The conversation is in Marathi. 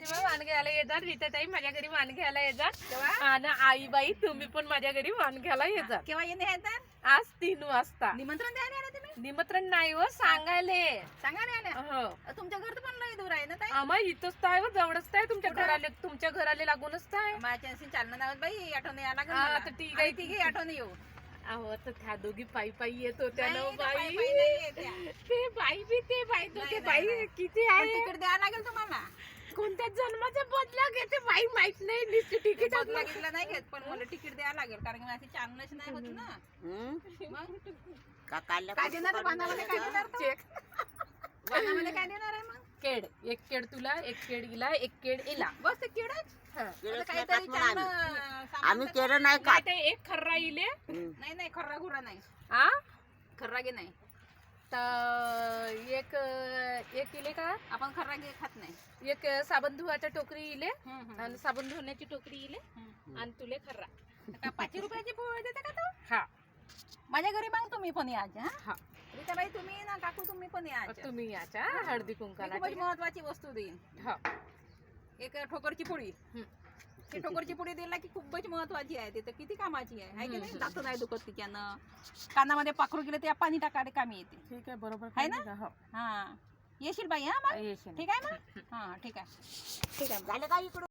तेव्हा वाण घ्यायला येतात. रीताताई माझ्या घरी वाण घ्यायला येतात आणि आई बाई तुम्ही पण माझ्या घरी वाण घ्यायला येतात. केव्हा येतात? आज 3 वाजता. निमंत्रण द्यायला आले तुम्ही? निमंत्रण नाही हो, सांगायले. सांगायला आल्या? हो. तुमच्या घर पण लय दूर आहे ना ताई? आम्हा इथंच तर आहे हो, जवळच तर आहे. तुमच्या कुठं? घराले, तुमच्या घराले लागूनच तर आहे. माझ्या चालणं नावात बाई आठवण यायला लागेल हा, मला. तर ठीक आहे. आणि तिघी आठवण येऊ. अहो तर त्या दोघी पायी पायी येत होत्या ना नाही, त्या बाई. पायी नाही येत्या. ते बाई बी ते बाई तो नाही, ते नाही, बाई नाही. किती पण आहे. तिकीट द्यायला लागेल तुम्हाला. कोणत्या जन्माचा बदला घेते बाई माहित नाही. नुसती तिकीट बदला घेतला नाही घेत पण मला तिकीट द्यायला लागेल कारण की माझी चालणंच नाही होत ना. मग काय देणार बांधामध्ये? काय देणार तो? चेक बांधामध्ये काय देणार आहे मग? केड, एक केड तुला, एक केड गेला, एक केड एला. बस ते किडच. हा. आता काहीतरी चालणं सामान आम्ही तर- केलं नाही का नाही तर एक खर्रा इले. नाही नाही खर्रा खुरा नाही. आ खर्रागे नाही. तर एक इले का, आपण खर्रागे खात नाही. एक साबण धुवाच्या टोकरी इले हम्म. आणि साबण धुण्याची टोकरी इले आणि तुले खर्रा. का 5 रुपयाची पोळी देता का तू? हा माझ्या घरी मग तुम्ही पण यायचे. हा. रीताबाई तुम्ही ना काकू तुम्ही पण यायचे. तुम्ही याच्या हळदी कुंकाला. खूपच महत्वाची वस्तू देईन. हा. एक ठोकरची पोळी. ती ठोकरची पोळी दिला की खूपच महत्वाची आहे. ती तर किती कामाची आहे की नाही? दात नाही दुखत तिच्यानं. कानामध्ये पाखरू गेलं त्या पाणी टाकायला कामी येते. ठीक आहे, बरोबर आहे ना? हो. हा येशील बाई. हा मग येशील. ठीक आहे मग. हा ठीक आहे. ठीक आहे. झालं का इकडून?